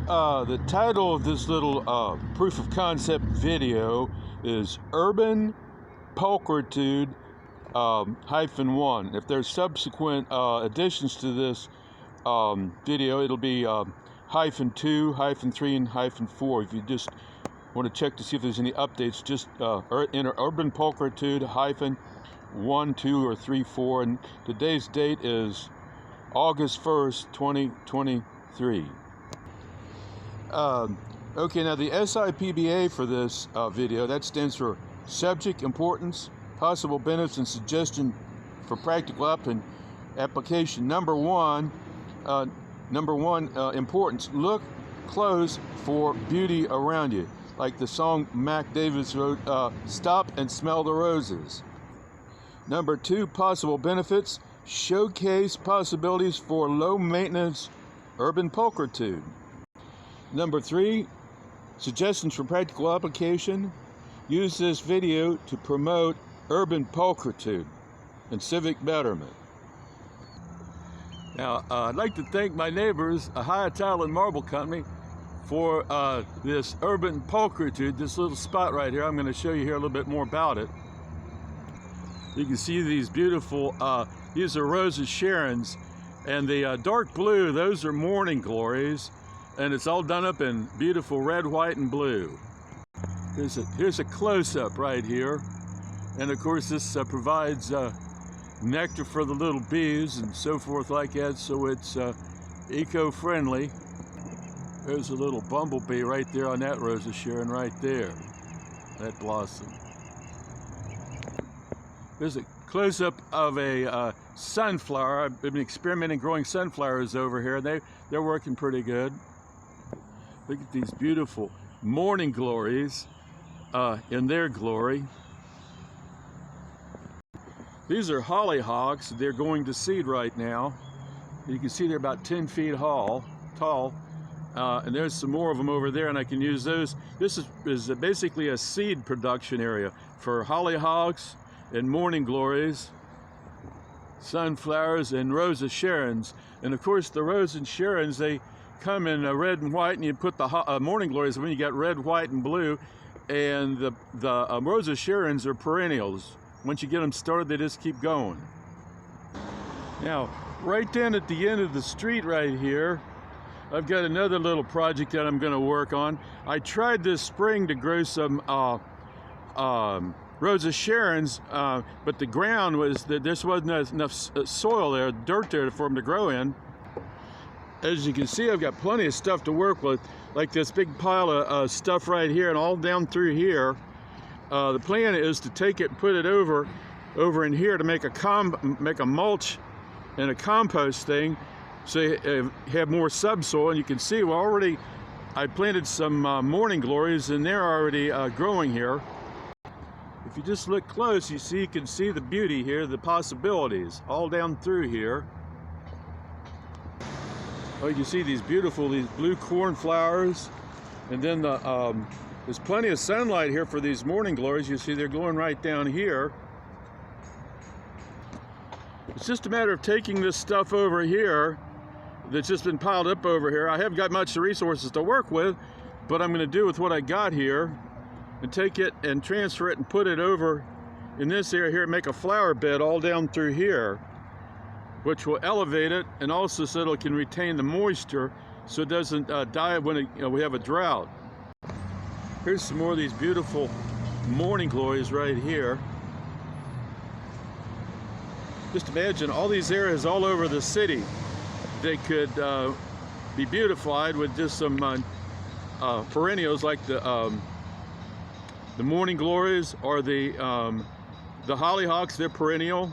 The title of this little proof of concept video is URBAN-PULCRITUDE-1. If there's subsequent additions to this video, it'll be -2, -3, and -4. If you just want to check to see if there's any updates, just enter URBAN-PULCRITUDE-1, 2, or 3, 4. And today's date is August 1st, 2023. Okay, now the SIPBA for this video, that stands for Subject, Importance, Possible Benefits, and Suggestion for Practical Application. Number one, importance. Look close for beauty around you. Like the song Mac Davis wrote, Stop and Smell the Roses. Number two, possible benefits. Showcase possibilities for low-maintenance urban pulchritude. Number three, suggestions for practical application. Use this video to promote urban pulchritude and civic betterment. Now, I'd like to thank my neighbors, a Hyatt Tile and Marble Company, for this urban pulchritude, this little spot right here. I'm going to show you here a little bit more about it. You can see these beautiful, these are Roses Sharons, and the dark blue, those are morning glories. And it's all done up in beautiful red, white, and blue. Here's a close-up right here. And of course this provides nectar for the little bees and so forth like that, so it's eco-friendly. There's a little bumblebee right there on that Roses Sharon right there, that blossom. There's a close-up of a sunflower. I've been experimenting growing sunflowers over here. They're working pretty good. Look at these beautiful morning glories in their glory. These are hollyhocks. They're going to seed right now. You can see they're about 10 feet tall. And there's some more of them over there, and I can use those. This is basically a seed production area for hollyhocks and morning glories, sunflowers, and Roses Sharons. And of course the Roses Sharons, they come in red and white, and you put the morning glories when you got red, white, and blue, and the Roses Sharons are perennials. Once you get them started, they just keep going. Now, right down at the end of the street right here, I've got another little project that I'm going to work on. I tried this spring to grow some Roses Sharons, but the ground was that there wasn't enough soil there, dirt there for them to grow in. As you can see, I've got plenty of stuff to work with, like this big pile of stuff right here and all down through here. The plan is to take it and put it over in here to make a mulch and a compost thing, so you have more subsoil. And you can see, well, I planted some morning glories, and they're already growing here. If you just look close, you can see the beauty here, the possibilities all down through here. Oh, you can see these blue cornflowers, and then there's plenty of sunlight here for these morning glories. You see they're glowing right down here. It's just a matter of taking this stuff over here that's just been piled up over here. I haven't got much resources to work with, but I'm going to do with what I got here and take it and transfer it and put it over in this area here and make a flower bed all down through here, which will elevate it, and also so it can retain the moisture so it doesn't die when we have a drought. Here's some more of these beautiful morning glories right here. Just imagine all these areas all over the city that could be beautified with just some perennials like the morning glories, or the hollyhocks, they're perennial,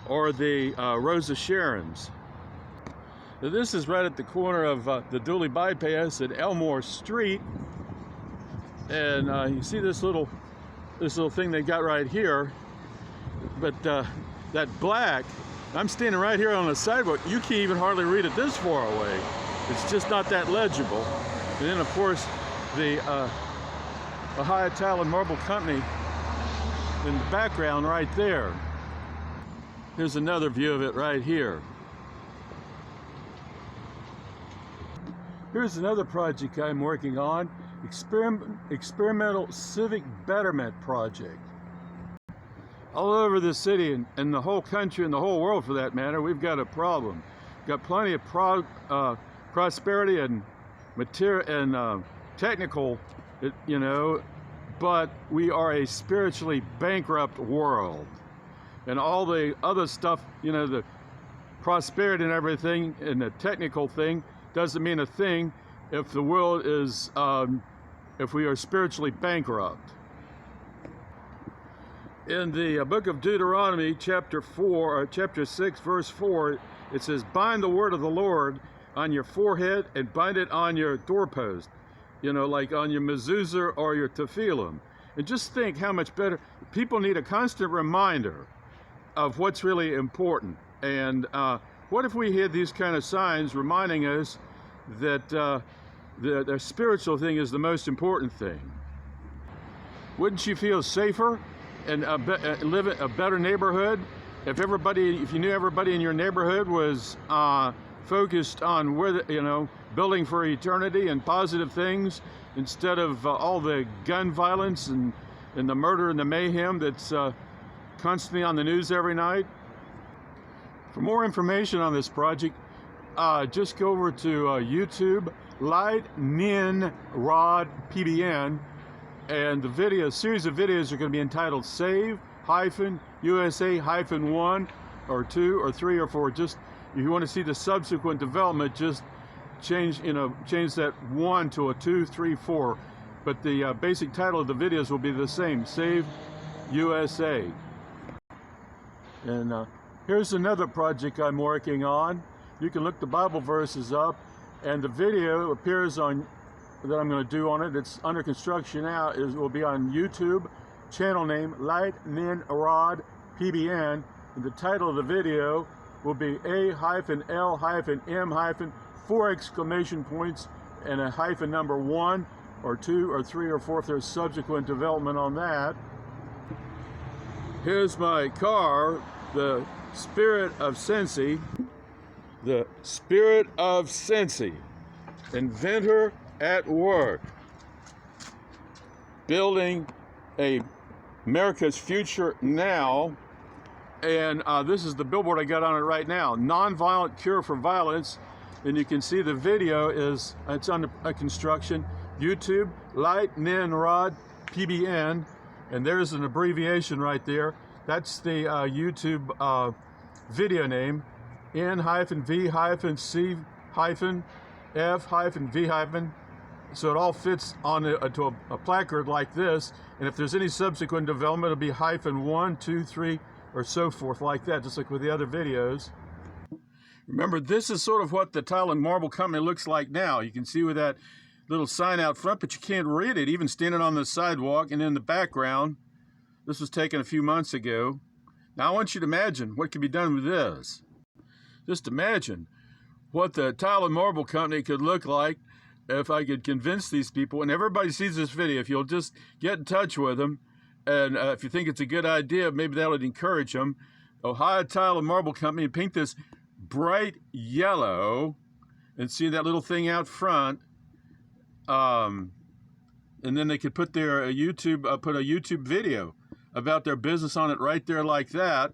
or the Roses Sharons. Now, this is right at the corner of the Dooley Bypass at Elmore Street, and you see this little thing they got right here. But that black, I'm standing right here on the sidewalk. You can't even hardly read it this far away. It's just not that legible. And then of course the Hyatt Tile and Marble Company in the background right there. Here's another view of it right here. Here's another project I'm working on, experimental civic betterment project. All over the city and the whole country and the whole world for that matter, we've got a problem. We've got plenty of prosperity and material and technical, you know, but we are a spiritually bankrupt world. And all the other stuff, you know, the prosperity and everything and the technical thing doesn't mean a thing if the world is, if we are spiritually bankrupt. In the book of Deuteronomy, chapter 6, verse 4, it says, "Bind the word of the Lord on your forehead and bind it on your doorpost," you know, like on your mezuzah or your tefillin. And just think how much better. People need a constant reminder of what's really important. And what if we had these kind of signs reminding us that the spiritual thing is the most important thing? Wouldn't you feel safer and live in a better neighborhood if you knew everybody in your neighborhood was focused on building for eternity and positive things instead of all the gun violence and the murder and the mayhem that's constantly on the news every night? For more information on this project, just go over to YouTube, Lightning Rod PBN, and the series of videos are going to be entitled Save-USA-1 or 2 or 3 or 4. Just if you want to see the subsequent development, just change that 1 to a 2, 3, 4. But the basic title of the videos will be the same, Save USA. And here's another project I'm working on. You can look the Bible verses up, and the video appears on that I'm going to do on it. It's under construction now. Will be on YouTube. Channel name Lightning Rod PBN. And the title of the video will be A-L-M- 4 exclamation points and a hyphen number 1 or 2 or 3 or 4 if there's subsequent development on that. Here's my car, the Spirit of Cincy. The Spirit of Cincy, inventor at work, building America's future now. And this is the billboard I got on it right now, Nonviolent Cure for Violence. And you can see the video it's under construction. YouTube, Lightning Rod PBN, and there's an abbreviation right there. That's the YouTube video name, N-V-C-F-V-. So it all fits on to a placard like this, and if there's any subsequent development, it'll be -1, 2, 3, or so forth like that, just like with the other videos. Remember, this is sort of what the Tile and Marble Company looks like now. You can see with that little sign out front, but you can't read it, even standing on the sidewalk. And in the background, this was taken a few months ago. Now I want you to imagine what could be done with this. Just imagine what the Tile and Marble Company could look like if I could convince these people, and everybody sees this video, if you'll just get in touch with them, and if you think it's a good idea, maybe that would encourage them. Ohio Tile and Marble Company, paint this bright yellow, and see that little thing out front, and then they could put their YouTube video about their business on it right there like that.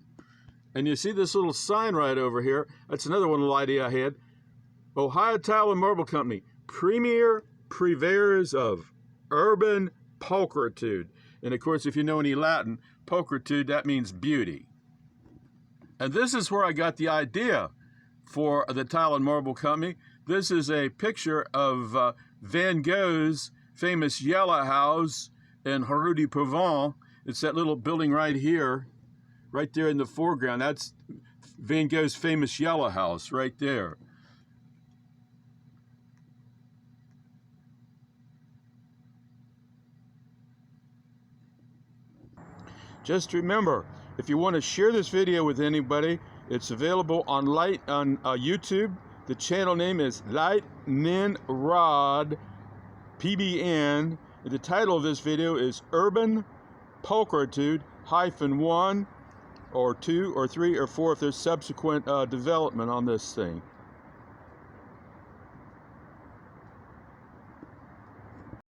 And you see this little sign right over here. That's another one little idea I had. Ohio Tile and Marble Company, premier purveyors of urban pulchritude. And of course, if you know any Latin, pulchritude, that means beauty. And this is where I got the idea for the Tile and Marble Company. This is a picture of Van Gogh's famous Yellow House in Rue de Provence. It's that little building right here, right there in the foreground. That's Van Gogh's famous Yellow House right there. Just remember, if you want to share this video with anybody, it's available on YouTube. The channel name is Lightning Rod PBN. The title of this video is URBAN-PULCRITUDE-1 or 2 or 3 or 4 if there's subsequent development on this thing.